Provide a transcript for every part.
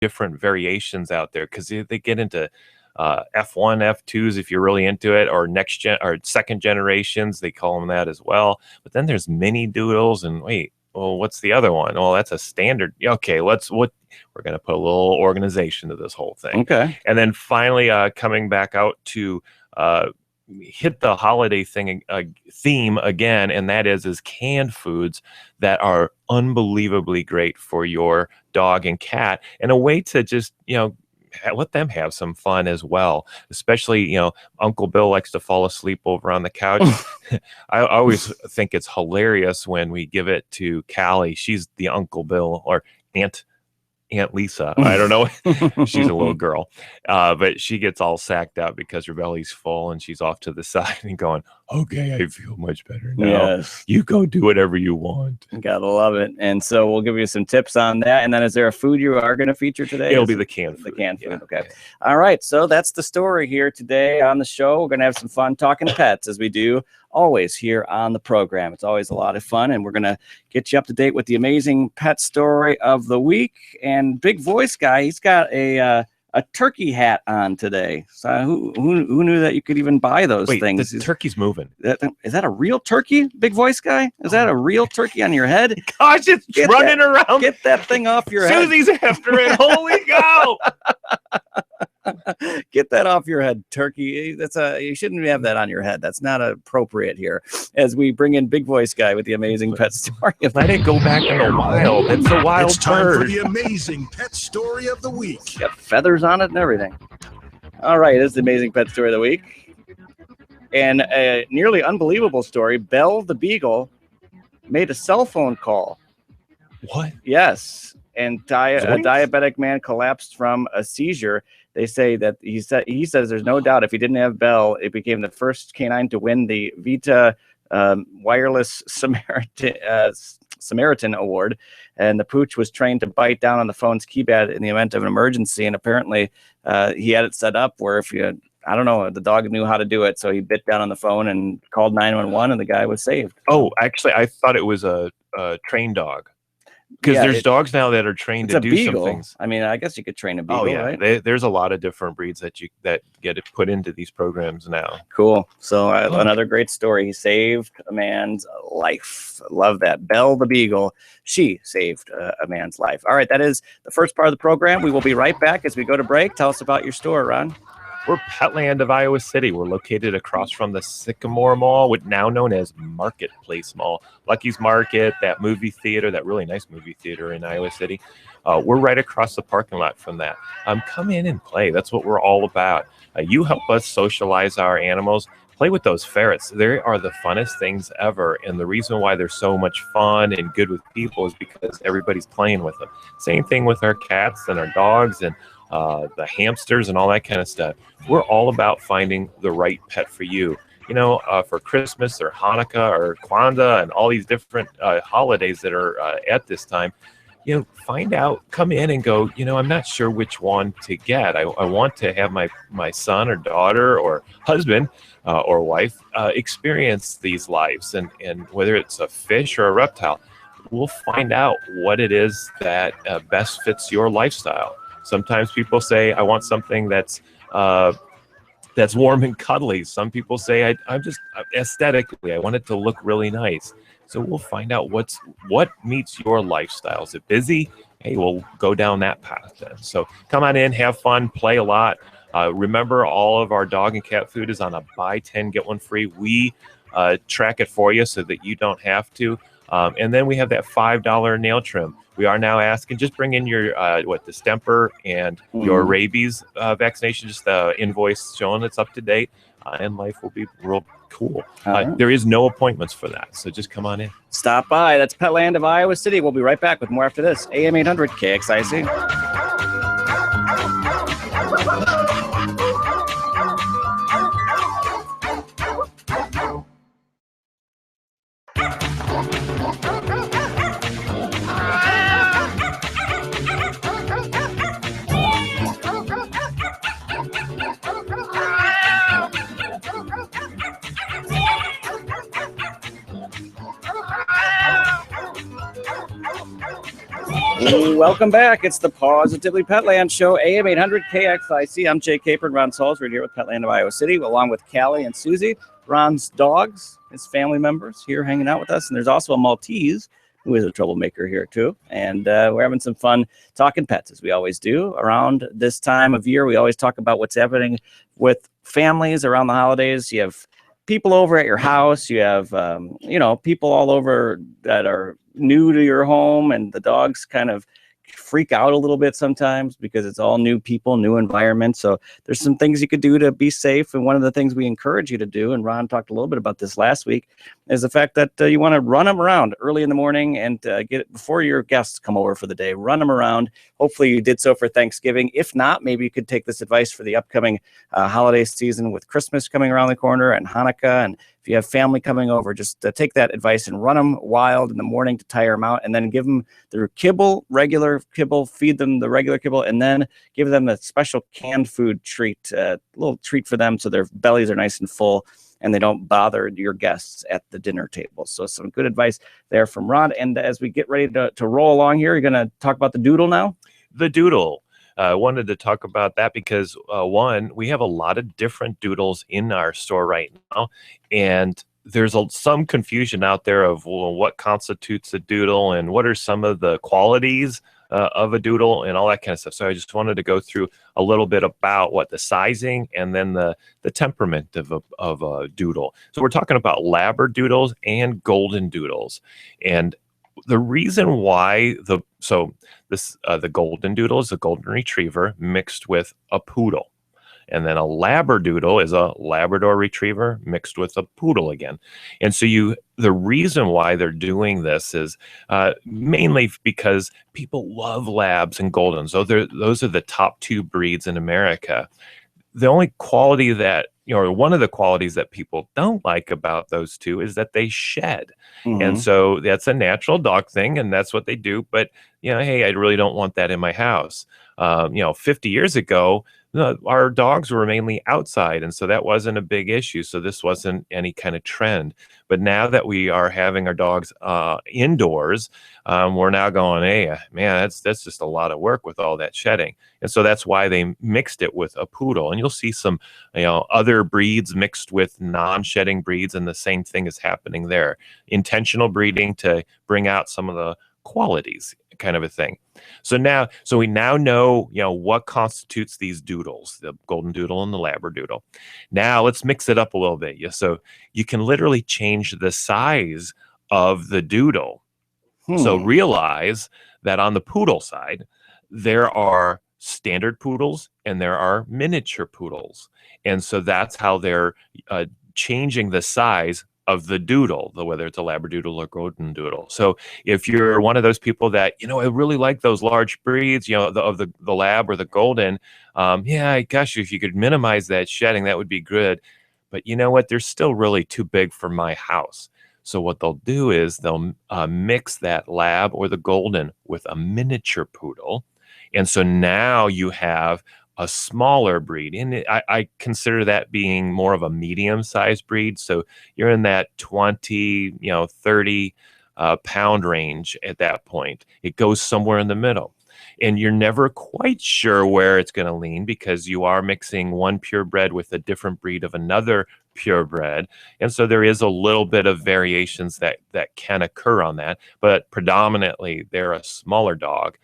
different variations out there because they get into F1, F2s if you're really into it, or next gen or second generations. They call them that as well. But then there's mini doodles, and wait, well, what's the other one? Well, that's a standard. Okay, we're going to put a little organization to this whole thing. Okay. And then finally, coming back out to hit the holiday theme again, and that is canned foods that are unbelievably great for your dog and cat, and a way to just let them have some fun as well. Especially, Uncle Bill likes to fall asleep over on the couch. I always think it's hilarious when we give it to Callie. She's the Uncle Bill, or Aunt Lisa. I don't know. She's a little girl. But she gets all sacked out because her belly's full and she's off to the side and going, okay, I feel much better now. Yes. You go do whatever you want. Gotta love it. And so we'll give you some tips on that. And then is there a food you are going to feature today? It'll be the canned food. The canned food. Okay. All right. So that's the story here today on the show. We're going to have some fun talking pets as we do always here on the program. It's always a lot of fun, and we're going to get you up to date with the amazing pet story of the week. And Big Voice Guy, he's got a turkey hat on today. So who knew that you could even buy those things? The turkey's moving. Is that a real turkey, Big Voice Guy? Is that a real turkey on your head? Gosh, it's running around. Get that thing off your head. Susie's after it. Holy cow! Get that off your head, turkey. You shouldn't have that on your head. That's not appropriate here. As we bring in Big Voice Guy with the amazing pet story. Let it go back in the wild. It's a wild It's time bird. for the amazing pet story of the week. Got feathers on it and everything. All right, this is the amazing pet story of the week. And a nearly unbelievable story. Belle the Beagle made a cell phone call. What? Yes. And a diabetic man collapsed from a seizure. They say that he says there's no doubt if he didn't have Belle, it became the first canine to win the Vita Wireless Samaritan Award. And the pooch was trained to bite down on the phone's keypad in the event of an emergency. And apparently he had it set up where if you, I don't know, the dog knew how to do it. So he bit down on the phone and called 911 and the guy was saved. Oh, actually, I thought it was a trained dog. Because there's dogs now that are trained to do some things. I mean, I guess you could train a beagle, right? There's a lot of different breeds that get it put into these programs now. Cool. So another great story. He saved a man's life. Love that. Belle the Beagle. She saved a man's life. All right, that is the first part of the program. We will be right back as we go to break. Tell us about your store, Ron. We're Petland of Iowa City. We're located across from the Sycamore Mall, now known as Marketplace Mall. Lucky's Market, that movie theater, that really nice movie theater in Iowa City. We're right across the parking lot from that. Come in and play. That's what we're all about. You help us socialize our animals. Play with those ferrets. They are the funnest things ever. And the reason why they're so much fun and good with people is because everybody's playing with them. Same thing with our cats and our dogs and the hamsters and all that kind of stuff. We're all about finding the right pet for you. For Christmas or Hanukkah or Kwanzaa and all these different holidays that are at this time, find out, come in and go, I'm not sure which one to get. I want to have my son or daughter or husband or wife experience these lives. And whether it's a fish or a reptile, we'll find out what it is that best fits your lifestyle. Sometimes people say, I want something that's warm and cuddly. Some people say, I'm just aesthetically, I want it to look really nice. So we'll find out what meets your lifestyle. Is it busy? Hey, we'll go down that path then. So come on in, have fun, play a lot. Remember, all of our dog and cat food is on a buy 10, get one free. We track it for you so that you don't have to. And then we have that $5 nail trim. We are now asking, just bring in your distemper and your rabies vaccination, just the invoice showing it's up to date, and life will be real cool. There is no appointments for that, so just come on in. Stop by. That's Petland of Iowa City. We'll be right back with more after this. AM 800 KXIC. welcome back. It's the PAWSitivily Petland Show, AM 800 KXIC. I'm Jay Capron, Ron Sauls. We're here with Petland of Iowa City, along with Callie and Susie, Ron's dogs, his family members here hanging out with us. And there's also a Maltese who is a troublemaker here too. And we're having some fun talking pets, as we always do. Around this time of year, we always talk about what's happening with families around the holidays. You have people over at your house. You have, people all over that are new to your home, and the dogs kind of freak out a little bit sometimes because it's all new people, new environment. So there's some things you could do to be safe. And one of the things we encourage you to do, and Ron talked a little bit about this last week, is the fact that you want to run them around early in the morning and get it before your guests come over for the day. Run them around. Hopefully you did so for Thanksgiving. If not, maybe you could take this advice for the upcoming holiday season with Christmas coming around the corner and Hanukkah. And if you have family coming over, just take that advice and run them wild in the morning to tire them out, and then give them their kibble, regular kibble, feed them the regular kibble, and then give them a special canned food treat, a little treat for them so their bellies are nice and full and they don't bother your guests at the dinner table. So some good advice there from Ron. And as we get ready to roll along here, you're going to talk about the Doodle now? The Doodle. I wanted to talk about that because, one, we have a lot of different doodles in our store right now, and there's some confusion out there of what constitutes a doodle and what are some of the qualities of a doodle and all that kind of stuff. So I just wanted to go through a little bit about what the sizing and then the temperament of a doodle. So we're talking about Labradoodles and Golden Doodles, and the reason why the Golden Doodle is a Golden Retriever mixed with a Poodle. And then a Labradoodle is a Labrador Retriever mixed with a Poodle again. And so the reason why they're doing this is mainly because people love Labs and Goldens. So those are the top two breeds in America. The only quality that, one of the qualities that people don't like about those two is that they shed. Mm-hmm. And so that's a natural dog thing, and that's what they do. But, hey, I really don't want that in my house. 50 years ago, our dogs were mainly outside, and so that wasn't a big issue. So this wasn't any kind of trend. But now that we are having our dogs indoors, we're now going, hey, man, that's just a lot of work with all that shedding. And so that's why they mixed it with a Poodle. And you'll see some, other breeds mixed with non-shedding breeds, and the same thing is happening there. Intentional breeding to bring out some of the qualities, kind of a thing. So we now know, what constitutes these doodles, the Golden Doodle and the Labradoodle. Now let's mix it up a little bit. So you can literally change the size of the doodle. So realize that on the Poodle side, there are standard poodles and there are miniature poodles. And so that's how they're changing the size of the doodle, whether it's a Labradoodle or Golden Doodle. So if you're one of those people that, I really like those large breeds, of the Lab or the Golden, gosh, if you could minimize that shedding, that would be good. But you know what? They're still really too big for my house. So what they'll do is they'll mix that Lab or the Golden with a miniature poodle. And so now you have a smaller breed, and I consider that being more of a medium-sized breed. So you're in that 20, 30 pound range at that point. It goes somewhere in the middle, and you're never quite sure where it's going to lean because you are mixing one purebred with a different breed of another purebred, and so there is a little bit of variations that can occur on that. But predominantly, they're a smaller dog.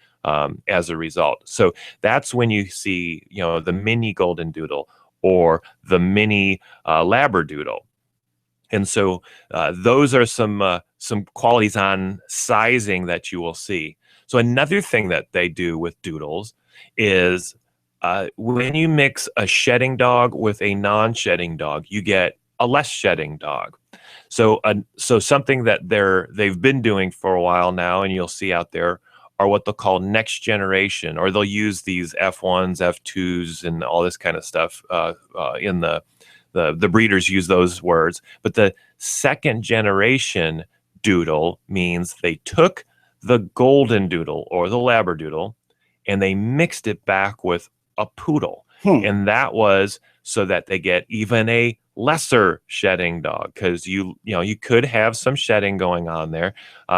As a result. So that's when you see, the mini Golden Doodle or the mini Labradoodle. And so those are some qualities on sizing that you will see. So another thing that they do with doodles is when you mix a shedding dog with a non-shedding dog, you get a less shedding dog. So something that they've been doing for a while now, and you'll see out there, are what they'll call next generation, or they'll use these F1s, F2s, and all this kind of stuff. In the breeders use those words, but the second generation doodle means they took the Golden Doodle or the Labradoodle and they mixed it back with a Poodle, and that was so that they get even a lesser shedding dog, because you could have some shedding going on there.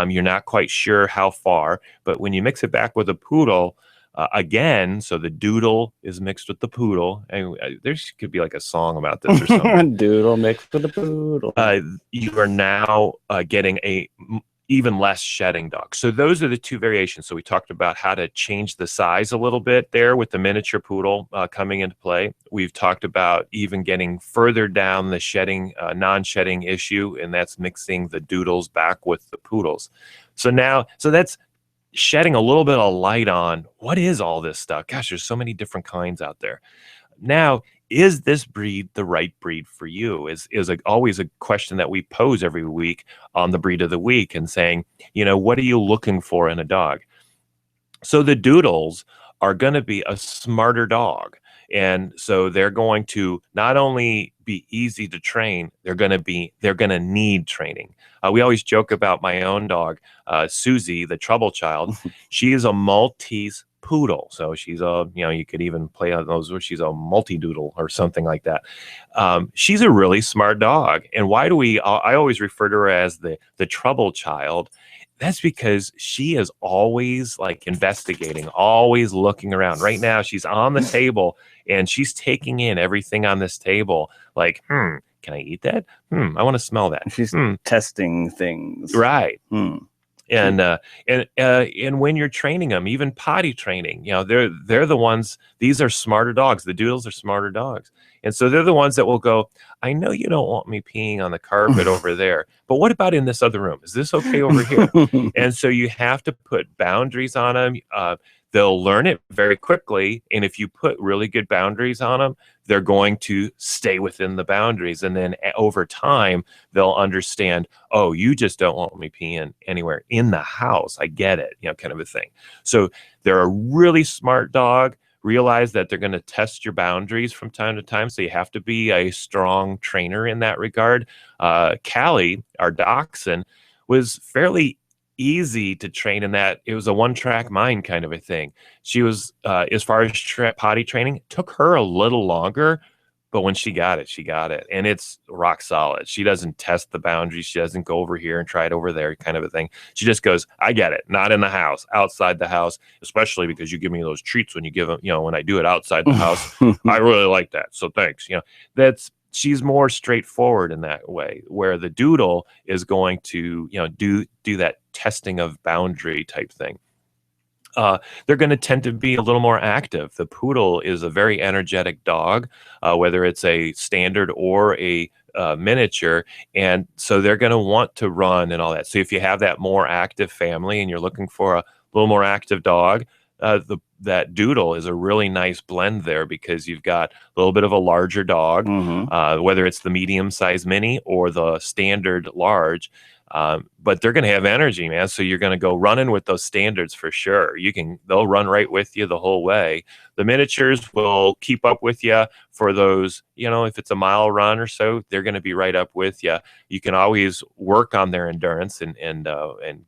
You're not quite sure how far, but when you mix it back with a poodle, again, so the Doodle is mixed with the poodle, and there could be like a song about this or something. Doodle mixed with the poodle. You are now getting a even less shedding dog. So those are the two variations. So we talked about how to change the size a little bit there with the miniature poodle coming into play. We've talked about even getting further down the shedding, non-shedding issue, and that's mixing the Doodles back with the poodles. So that's shedding a little bit of light on what is all this stuff. Gosh, there's so many different kinds out there. Now, is this breed the right breed for you? Is always a question that we pose every week on the breed of the week, and saying, what are you looking for in a dog? So the Doodles are going to be a smarter dog. And so they're going to not only be easy to train, they're going to need training. We always joke about my own dog, Susie, the trouble child. She is a Maltese poodle. So she's you could even play on those where she's a multi-doodle or something like that. She's a really smart dog. And why do I always refer to her as the trouble child? That's because she is always like investigating, always looking around. Right now, she's on the table and she's taking in everything on this table. Like, can I eat that? I want to smell that. She's testing things. Right. And when you're training them, even potty training, they're the ones. These are smarter dogs. The Doodles are smarter dogs, and so they're the ones that will go, I know you don't want me peeing on the carpet over there, but what about in this other room? Is this okay over here? And so you have to put boundaries on them. They'll learn it very quickly, and if you put really good boundaries on them, they're going to stay within the boundaries. And then over time, they'll understand, oh, you just don't want me peeing anywhere in the house. I get it, kind of a thing. So they're a really smart dog. Realize that they're going to test your boundaries from time to time. So you have to be a strong trainer in that regard. Callie, our dachshund, was fairly easy to train in that it was a one-track mind kind of a thing. She was, as far as potty training, it took her a little longer, but when she got it, and it's rock solid. She doesn't test the boundaries. She doesn't go over here and try it over there kind of a thing. She just goes, I get it. Not in the house, outside the house, especially because you give me those treats when you give them, when I do it outside the house. I really like that. So thanks. She's more straightforward in that way, where the Doodle is going to, do that testing of boundary type thing. They're going to tend to be a little more active. The Poodle is a very energetic dog, whether it's a standard or a miniature, and so they're going to want to run and all that. So if you have that more active family and you're looking for a little more active dog, that Doodle is a really nice blend there, because you've got a little bit of a larger dog, whether it's the medium-sized mini or the standard large. But they're going to have energy, man. So you're going to go running with those standards for sure. They'll run right with you the whole way. The miniatures will keep up with you for those, if it's a mile run or so, they're going to be right up with you. You can always work on their endurance and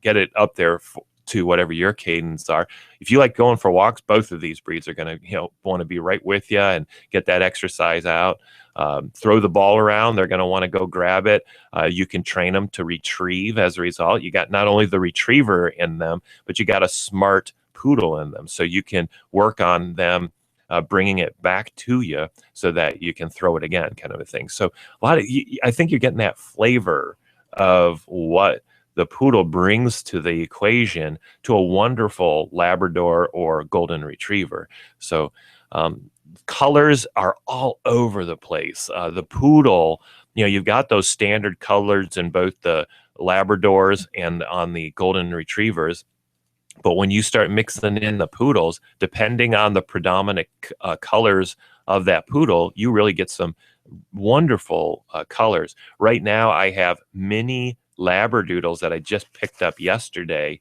get it up there to whatever your cadence are. If you like going for walks, both of these breeds are going to, want to be right with you and get that exercise out. Throw the ball around, they're going to want to go grab it. You can train them to retrieve as a result. You got not only the retriever in them, but you got a smart poodle in them. So you can work on them bringing it back to you so that you can throw it again, kind of a thing. So I think you're getting that flavor of what the poodle brings to the equation to a wonderful Labrador or golden retriever. So colors are all over the place. The poodle, you've got those standard colors in both the Labradors and on the golden retrievers. But when you start mixing in the poodles, depending on the predominant colors of that poodle, you really get some wonderful colors. Right now, I have mini Labradoodles that I just picked up yesterday,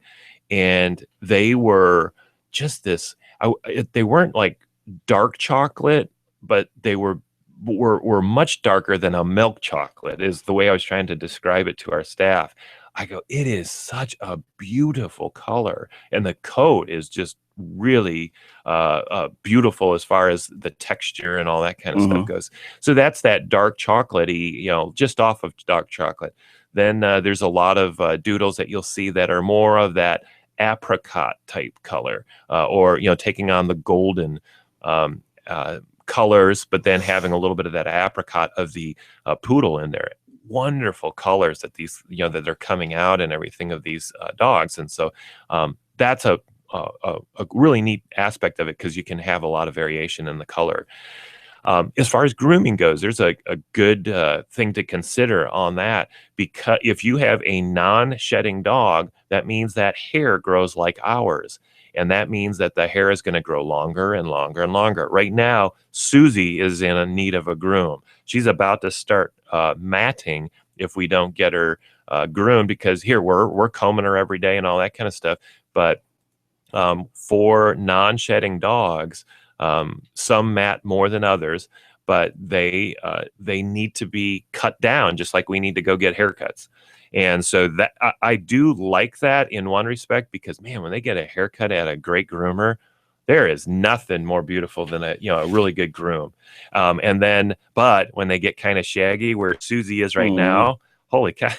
and they were just this. They weren't like dark chocolate, but they were much darker than a milk chocolate, is the way I was trying to describe it to our staff. I go, it is such a beautiful color, and the coat is just really beautiful as far as the texture and all that kind of stuff Mhm. goes. So that's that dark chocolatey, just off of dark chocolate. Then there's a lot of doodles that you'll see that are more of that apricot type color, or taking on the golden um, colors, but then having a little bit of that apricot of the poodle in there. Wonderful colors that these, that they're coming out and everything of these dogs. And so that's a really neat aspect of it, because you can have a lot of variation in the color. As far as grooming goes, there's a good thing to consider on that, because if you have a non-shedding dog, that means that hair grows like ours. And that means that the hair is going to grow longer and longer and longer. Right now, Susie is in a need of a groom. She's about to start matting if we don't get her groomed, because here we're combing her every day and all that kind of stuff. But for non-shedding dogs, some mat more than others, but they need to be cut down, just like we need to go get haircuts. And so that I do like that in one respect, because man, when they get a haircut at a great groomer, there is nothing more beautiful than a really good groom. And then, but when they get kind of shaggy, where Susie is right now, holy cow,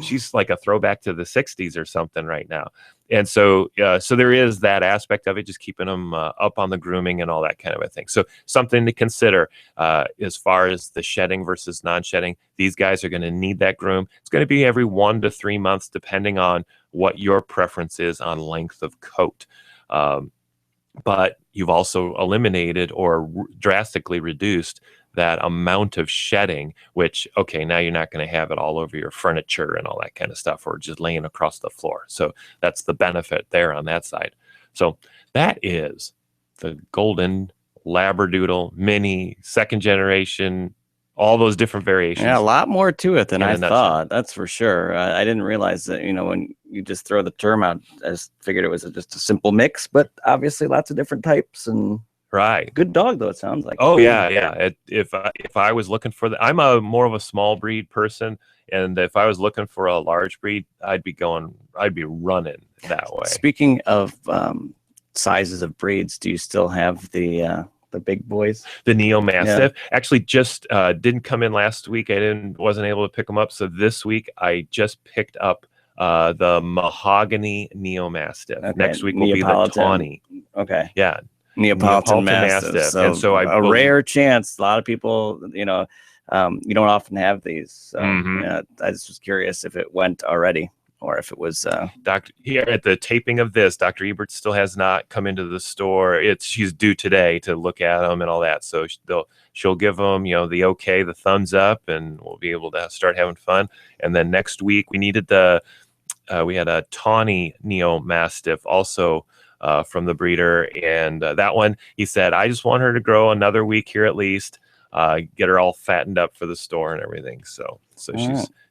she's like a throwback to the '60s or something right now. And so, so there is that aspect of it, just keeping them up on the grooming and all that kind of a thing. So something to consider as far as the shedding versus non-shedding. These guys are going to need that groom. It's going to be every 1 to 3 months, depending on what your preference is on length of coat. But you've also eliminated or drastically reduced that amount of shedding, which, okay, now you're not going to have it all over your furniture and all that kind of stuff, or just laying across the floor. So that's the benefit there on that side. So that is the Golden Labradoodle Mini, second generation, all those different variations. Yeah, a lot more to it than In a I nutshell. thought. That's for sure. I didn't realize that, when you just throw the term out, I just figured it was just a simple mix, but obviously lots of different types, and Right. good dog though, it sounds like. Oh yeah. If I was looking for I'm a more of a small breed person, and if I was looking for a large breed, I'd be running that way. Speaking of sizes of breeds, do you still have the big boys? The Neo Mastiff actually just didn't come in last week. Wasn't able to pick them up. So this week I just picked up the Mahogany Neo Mastiff. Okay. Next week will be the Tawny. Okay. Yeah. Neapolitan Mastiff. So, and so a rare chance. A lot of people, you don't often have these. So I just was curious if it went already, or if it was here at the taping of this, Dr. Ebert still has not come into the store. She's due today to look at them and all that. So she'll give them, the okay, the thumbs up, and we'll be able to start having fun. And then next week we needed we had a Tawny Neo Mastiff also from the breeder, and that one, he said, I just want her to grow another week here at least, get her all fattened up for the store and everything. So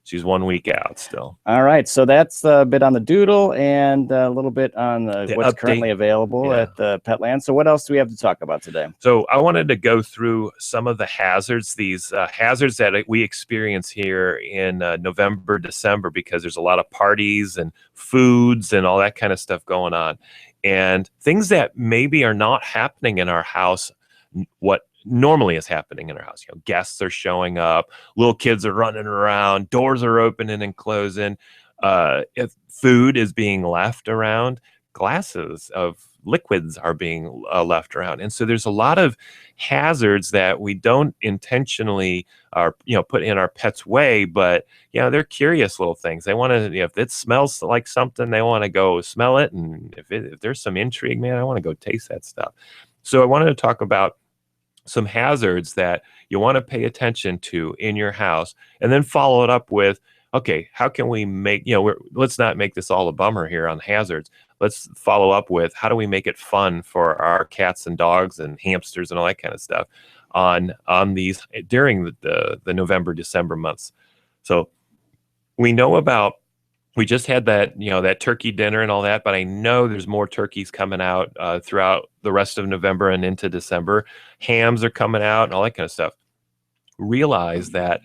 she's 1 week out still. All right, so that's a bit on the Doodle and a little bit on what's currently available at the Petland. So what else do we have to talk about today? So I wanted to go through some of the hazards, these hazards that we experience here in November, December, because there's a lot of parties and foods and all that kind of stuff going on, and things that maybe are not happening in our house, what normally is happening in our house. Guests are showing up, little kids are running around, doors are opening and closing, if food is being left around, glasses of liquids are being left around. And so there's a lot of hazards that we don't intentionally put in our pet's way, but they're curious little things. They want to, if it smells like something, they want to go smell it, and if there's some intrigue, man, I want to go taste that stuff. So I wanted to talk about some hazards that you want to pay attention to in your house, and then follow it up with, okay, how can we make, let's not make this all a bummer here on hazards. Let's follow up with, how do we make it fun for our cats and dogs and hamsters and all that kind of stuff on these during the November, December months. So we just had that, that turkey dinner and all that, but I know there's more turkeys coming out throughout the rest of November and into December. Hams are coming out and all that kind of stuff. Realize that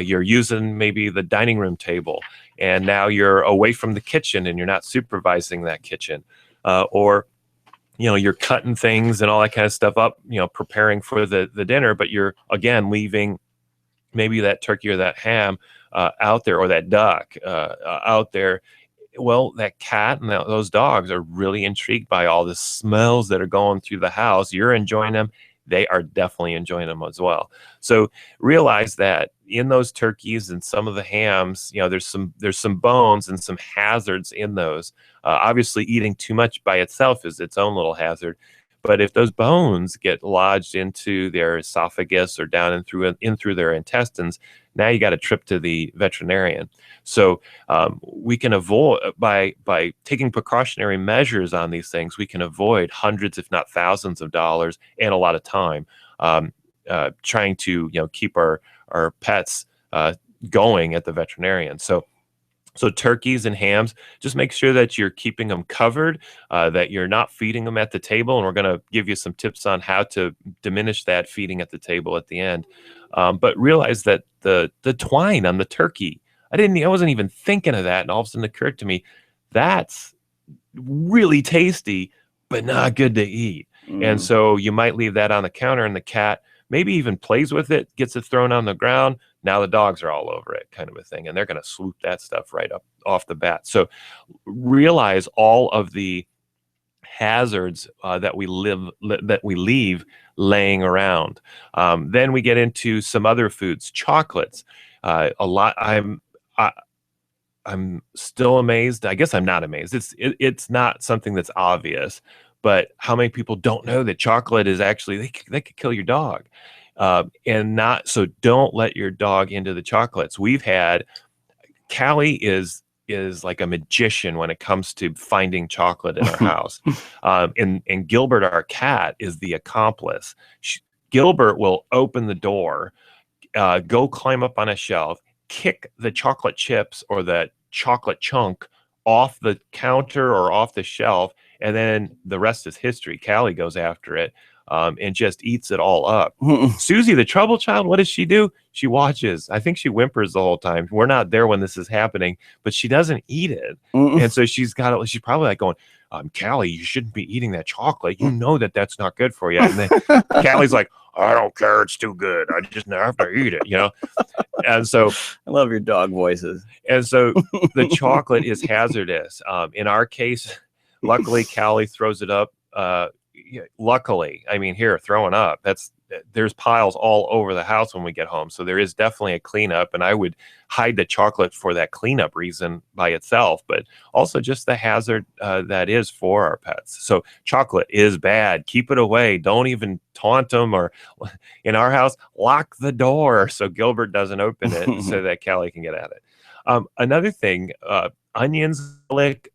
you're using maybe the dining room table, and now you're away from the kitchen and you're not supervising that kitchen. or you're cutting things and all that kind of stuff up, preparing for the dinner, but you're again leaving maybe that turkey or that ham out there, or that duck out there. Well, that cat and those dogs are really intrigued by all the smells that are going through the house. You're enjoying them. They are definitely enjoying them as well. So realize that in those turkeys and some of the hams, there's some bones and some hazards in those. Obviously, eating too much by itself is its own little hazard. But if those bones get lodged into their esophagus or down in through their intestines, now you got a trip to the veterinarian. So we can avoid, by taking precautionary measures on these things, we can avoid hundreds, if not thousands of dollars and a lot of time trying to keep our pets going at the veterinarian. So turkeys and hams, just make sure that you're keeping them covered, that you're not feeding them at the table. And we're going to give you some tips on how to diminish that feeding at the table at the end. But realize that the twine on the turkey, I wasn't even thinking of that. And all of a sudden it occurred to me, that's really tasty, but not good to eat. And so you might leave that on the counter, and the cat maybe even plays with it, gets it thrown on the ground. Now the dogs are all over it, kind of a thing. And they're going to swoop that stuff right up off the bat. So realize all of the hazards that we leave laying around. Then we get into some other foods, chocolates. I'm still amazed. I guess I'm not amazed. It's not something that's obvious, but how many people don't know that chocolate is actually, they could kill your dog. So don't let your dog into the chocolates. We've had, Callie is like a magician when it comes to finding chocolate in our house. And Gilbert, our cat, is the accomplice. Gilbert will open the door, go climb up on a shelf, kick the chocolate chips or the chocolate chunk off the counter or off the shelf, and then the rest is history. Callie goes after it and just eats it all up. Susie, the trouble child, what does she do? She watches. I think she whimpers the whole time. We're not there when this is happening, but she doesn't eat it. And so she's probably like going, Callie, you shouldn't be eating that chocolate. You know that that's not good for you. And then Callie's like, I don't care. It's too good. I just have to eat it, And so I love your dog voices. And so the chocolate is hazardous. In our case, luckily, Callie throws it up. Luckily, I mean, throwing up. There's piles all over the house when we get home. So there is definitely a cleanup, and I would hide the chocolate for that cleanup reason by itself, but also just the hazard that is for our pets. So chocolate is bad. Keep it away. Don't even taunt them, or in our house, lock the door so Gilbert doesn't open it so that Callie can get at it. Another thing, onions, garlic,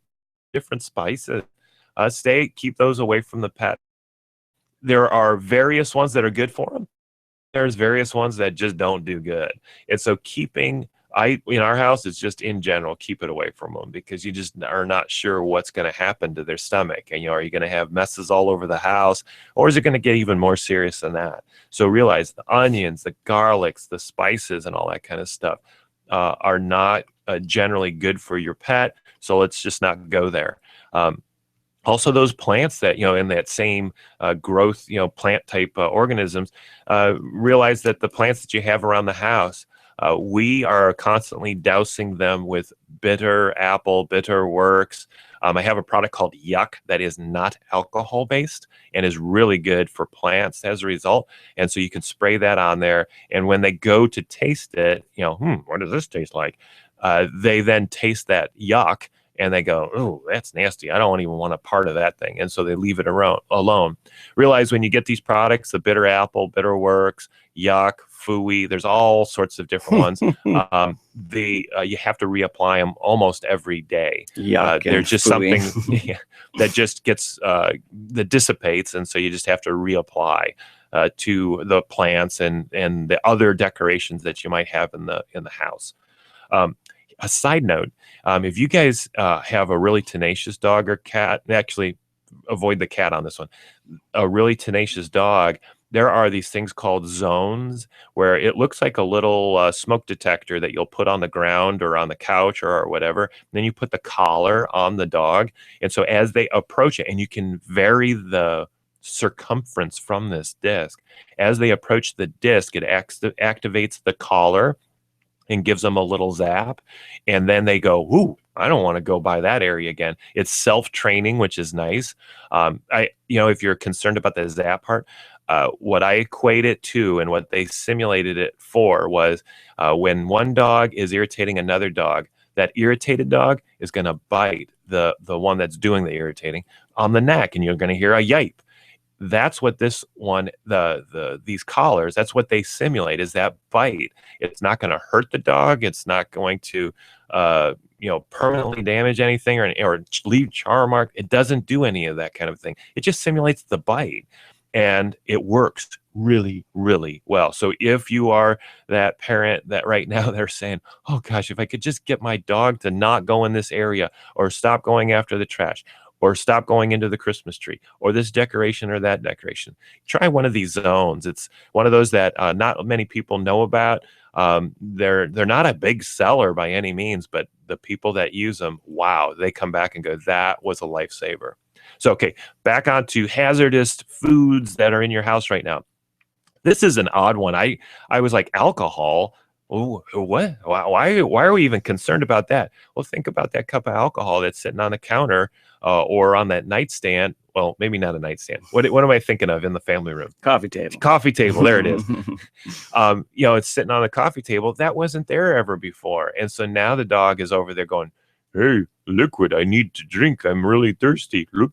different spices, keep those away from the pet. There are various ones that are good for them. There's various ones that just don't do good. And so in our house, it's just in general, keep it away from them, because you just are not sure what's going to happen to their stomach. And, are you going to have messes all over the house, or is it going to get even more serious than that? So realize the onions, the garlics, the spices, and all that kind of stuff are not generally good for your pet. So let's just not go there. Also, those plants that, in that same growth, plant type organisms, realize that the plants that you have around the house, we are constantly dousing them with bitter apple, bitter works. I have a product called Yuck that is not alcohol based and is really good for plants as a result. And so you can spray that on there. And when they go to taste it, what does this taste like? They then taste that yuck. And they go, oh, that's nasty. I don't even want a part of that thing. And so they leave it alone. Realize when you get these products, the bitter apple, bitter works, yuck, fooey, there's all sorts of different ones. You have to reapply them almost every day. There's just fooey. Something that just gets, that dissipates. And so you just have to reapply to the plants and the other decorations that you might have in the house. A side note, if you guys have a really tenacious dog or cat, actually avoid the cat on this one. A really tenacious dog, there are these things called zones where it looks like a little smoke detector that you'll put on the ground or on the couch or whatever. Then you put the collar on the dog. And so as they approach it, and you can vary the circumference from this disc. As they approach the disc, it activates the collar and gives them a little zap. And then they go, ooh, I don't want to go by that area again. It's self-training, which is nice. If you're concerned about the zap part, what I equate it to and what they simulated it for was when one dog is irritating another dog, that irritated dog is going to bite the one that's doing the irritating on the neck, and you're going to hear a yipe. That's what this one, these collars, that's what they simulate, is that bite. It's not going to hurt the dog. It's not going to, permanently damage anything or leave char mark. It doesn't do any of that kind of thing. It just simulates the bite, and it works really, really well. So if you are that parent that right now they're saying, oh gosh, if I could just get my dog to not go in this area, or stop going after the trash, or stop going into the Christmas tree, or this decoration or that decoration, try one of these zones. It's one of those that not many people know about. They're not a big seller by any means, but the people that use them, wow, they come back and go, that was a lifesaver. So, okay, back on to hazardous foods that are in your house right now. This is an odd one. I was like, alcohol. Oh, what? Why are we even concerned about that? Well, think about that cup of alcohol that's sitting on the counter or on that nightstand. Well, maybe not a nightstand. What am I thinking of in the family room? Coffee table. Coffee table. There it is. It's sitting on the coffee table. That wasn't there ever before. And so now the dog is over there going, hey, liquid, I need to drink. I'm really thirsty. Look,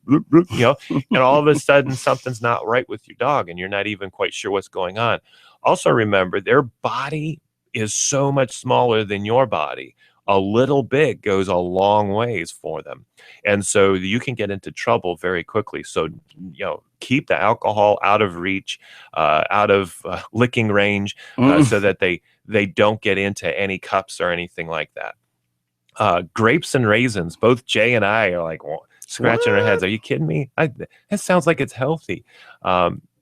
and all of a sudden something's not right with your dog and you're not even quite sure what's going on. Also remember, their body is so much smaller than your body. A little bit goes a long ways for them. And so you can get into trouble very quickly. So, keep the alcohol out of reach, out of licking range, so that they don't get into any cups or anything like that. Grapes and raisins, both Jay and I are like scratching our heads. Are you kidding me? That sounds like it's healthy.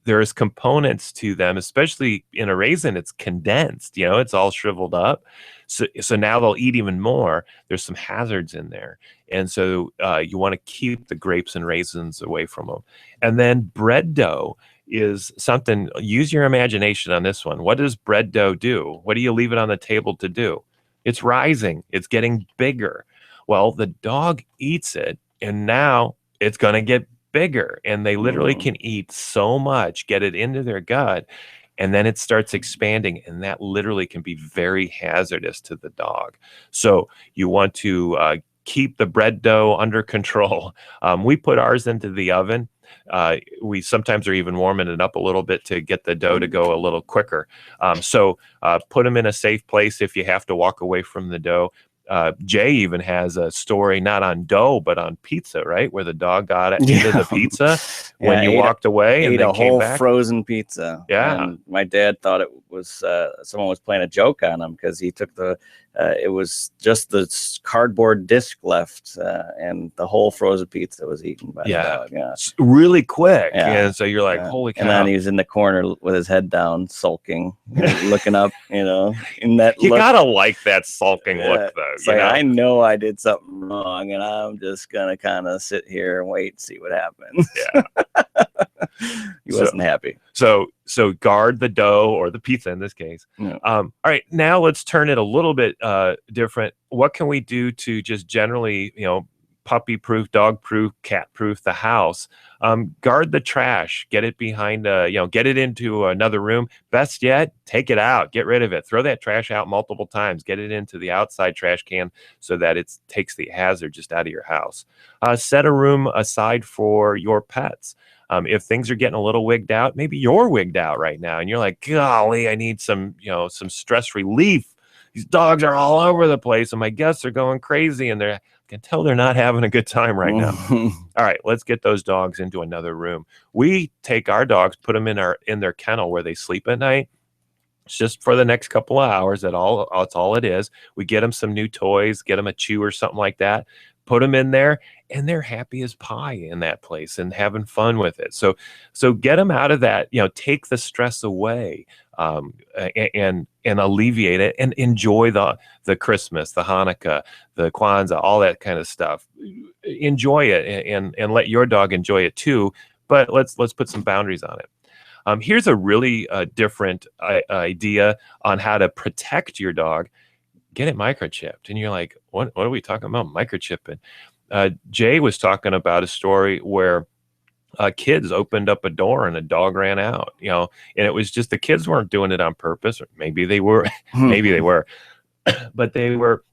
There's components to them, especially in a raisin, it's condensed, it's all shriveled up. So now they'll eat even more. There's some hazards in there. And so you want to keep the grapes and raisins away from them. And then bread dough is something, use your imagination on this one. What does bread dough do? What do you leave it on the table to do? It's rising. It's getting bigger. Well, the dog eats it, and now it's going to get bigger, and they literally can eat so much, get it into their gut, and then it starts expanding, and that literally can be very hazardous to the dog. So you want to keep the bread dough under control. We put ours into the oven. We sometimes are even warming it up a little bit to get the dough to go a little quicker. So put them in a safe place if you have to walk away from the dough. Jay even has a story, not on dough, but on pizza, right? Where the dog got it into the pizza when you walked away and ate then a came whole back. frozen pizza. Yeah. And my dad thought it was someone was playing a joke on him because he took it was just the cardboard disc left, and the whole frozen pizza was eaten by the dog. Yeah, really quick. Yeah. And so you're like, holy cow. And then he was in the corner with his head down, sulking, looking up, in that You look. gotta like that sulking look, though. It's like, I know I did something wrong, and I'm just gonna kind of sit here and wait and see what happens. Yeah. He wasn't happy. So guard the dough, or the pizza in this case. Yeah. All right, now let's turn it a little bit different. What can we do to just generally, puppy proof, dog proof, cat proof the house? Guard the trash. Get it behind, get it into another room. Best yet, take it out. Get rid of it. Throw that trash out multiple times. Get it into the outside trash can so that it takes the hazard just out of your house. Set a room aside for your pets. If things are getting a little wigged out, maybe you're wigged out right now and you're like, golly, I need some stress relief. These dogs are all over the place and my guests are going crazy, and I can tell they're not having a good time right now. All right, let's get those dogs into another room. We take our dogs, put them in their kennel where they sleep at night. It's just for the next couple of hours. That's all it is. We get them some new toys, get them a chew or something like that. put them in there, and they're happy as pie in that place and having fun with it. So get them out of that, take the stress away, and alleviate it, and enjoy the Christmas, the Hanukkah, the Kwanzaa, all that kind of stuff. Enjoy it, and let your dog enjoy it too. But let's put some boundaries on it. Here's a really different idea on how to protect your dog. Get it microchipped. And you're like, what are we talking about, microchipping? Jay was talking about a story where kids opened up a door and a dog ran out, and it was just the kids weren't doing it on purpose, or maybe they were, maybe they were, but they were.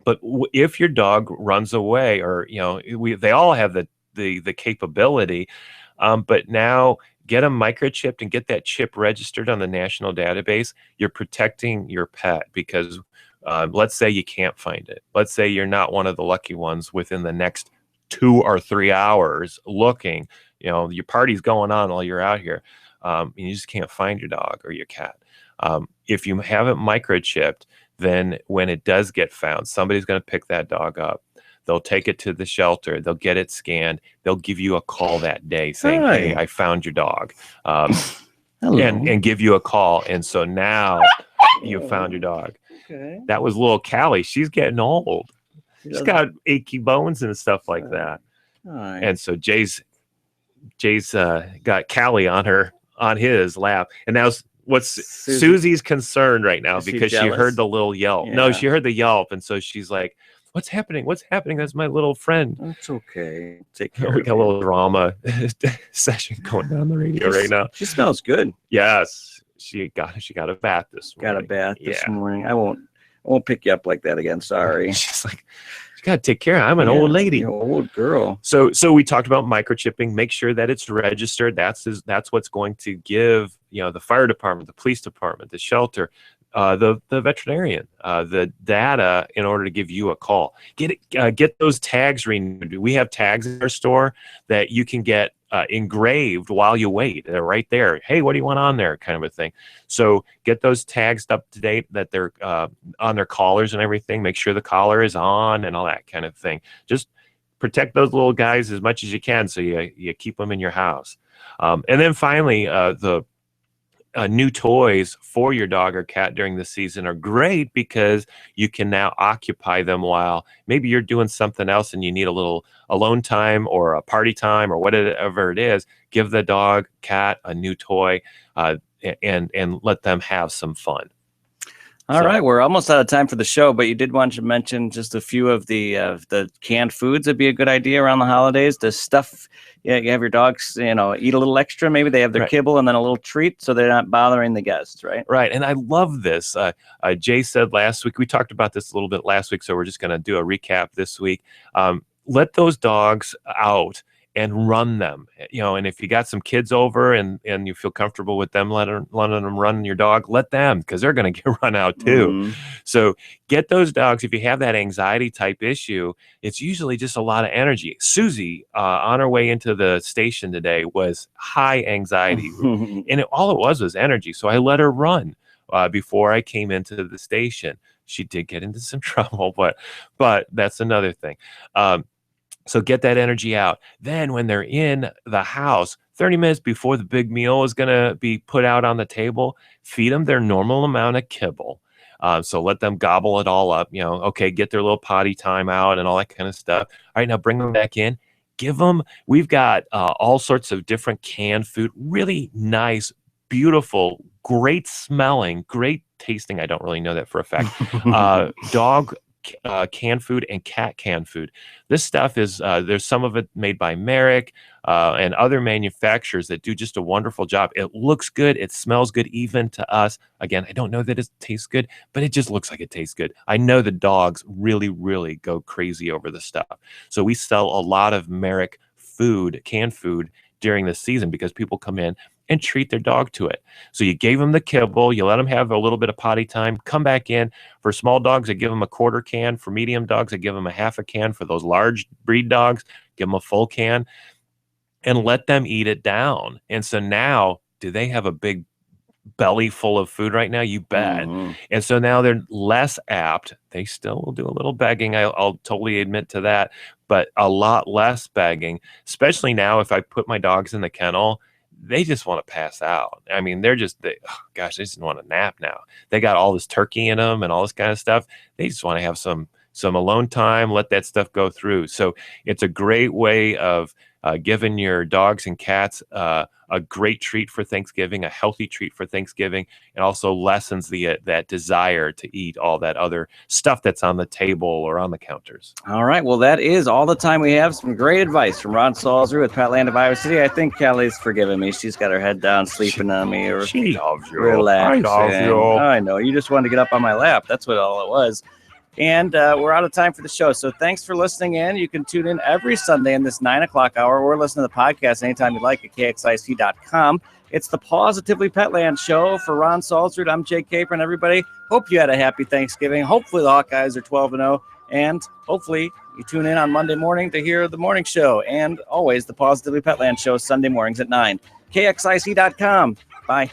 But if your dog runs away, or they all have the capability, but now get them microchipped and get that chip registered on the national database. You're protecting your pet, because let's say you can't find it. Let's say you're not one of the lucky ones within the next 2 or 3 hours looking. Your party's going on while you're out here, and you just can't find your dog or your cat. If you have it microchipped, then when it does get found, somebody's going to pick that dog up. They'll take it to the shelter. They'll get it scanned. They'll give you a call that day saying, "Hey, I found your dog," and give you a call. And so now you found your dog. Okay. That was little Callie. She's getting old. She's got achy bones and stuff like that. Right. And so Jay's got Callie on his lap. And now Susie's concerned right now because she heard the little yelp. Yeah. No, she heard the yelp, and so she's like, "What's happening? What's happening? That's my little friend." That's okay. Take care. We got a little drama session going down the radio right now. She smells good. Yes, she got a bath this morning. Got a bath this morning. I won't pick you up like that again. Sorry. She's like, you got to take care. I'm an old lady. You're an old girl. So we talked about microchipping. Make sure that it's registered. That's what's going to give the fire department, the police department, the shelter, the veterinarian, the data in order to give you a call. Get those tags renewed. We have tags in our store that you can get engraved while you wait. They're right there. Hey, what do you want on there? Kind of a thing. So get those tags up to date, that they're on their collars and everything. Make sure the collar is on and all that kind of thing. Just protect those little guys as much as you can, so you keep them in your house. And then finally, the new toys for your dog or cat during the season are great, because you can now occupy them while maybe you're doing something else and you need a little alone time or a party time or whatever it is. Give the dog, cat a new toy, and let them have some fun. All right, we're almost out of time for the show, but you did want to mention just a few of the canned foods that'd be a good idea around the holidays. The stuff, you have your dogs, eat a little extra. Maybe they have their kibble and then a little treat, so they're not bothering the guests, right? Right, and I love this. Jay said last week, we talked about this a little bit last week, so we're just going to do a recap this week. Let those dogs out and run them, and if you got some kids over and you feel comfortable with them letting them run your dog, let them, because they're going to get run out too. Mm-hmm. So get those dogs. If you have that anxiety type issue, it's usually just a lot of energy. Susie, on her way into the station today, was high anxiety, and all it was energy. So I let her run before I came into the station. She did get into some trouble, but that's another thing. So get that energy out. Then when they're in the house, 30 minutes before the big meal is going to be put out on the table, feed them their normal amount of kibble. So let them gobble it all up, get their little potty time out and all that kind of stuff. All right, now bring them back in. We've got all sorts of different canned food, really nice, beautiful, great smelling, great tasting. I don't really know that for a fact. Dog canned food and cat canned food. This stuff is there's some of it made by Merrick and other manufacturers that do just a wonderful job. It looks good, it smells good, even to us. Again, I don't know that it tastes good, but it just looks like it tastes good. I know the dogs really, really go crazy over the stuff. So we sell a lot of Merrick food, canned food, during the season, because people come in and treat their dog to it. So you gave them the kibble, you let them have a little bit of potty time, come back in. For small dogs, I give them a quarter can. For medium dogs, I give them a half a can. For those large breed dogs, give them a full can, and let them eat it down. And so now, do they have a big belly full of food right now? You bet. Mhm. And so now they're less apt. They still will do a little begging. I'll totally admit to that, but a lot less begging, especially now if I put my dogs in the kennel. They just want to pass out. I mean, they just want to nap now. They got all this turkey in them and all this kind of stuff. They just want to have some alone time, let that stuff go through. So it's a great way of giving your dogs and cats a great treat for Thanksgiving, a healthy treat for Thanksgiving, and also lessens that desire to eat all that other stuff that's on the table or on the counters. All right. Well, that is all the time we have. Some great advice from Ron Salzrud with Petland of Iowa City. I think Kelly's forgiving me. She's got her head down, sleeping on me, or She loves you. relaxing. I love you. I know. You just wanted to get up on my lap. That's what all it was. And we're out of time for the show. So thanks for listening in. You can tune in every Sunday in this 9 o'clock hour, or listen to the podcast anytime you like at kxic.com. It's the Positively Petland Show. For Ron Salzrud, I'm Jake Capron. Everybody, hope you had a happy Thanksgiving. Hopefully the Hawkeyes are 12-0. And hopefully you tune in on Monday morning to hear the morning show. And always the Positively Petland Show, Sunday mornings at 9. kxic.com. Bye.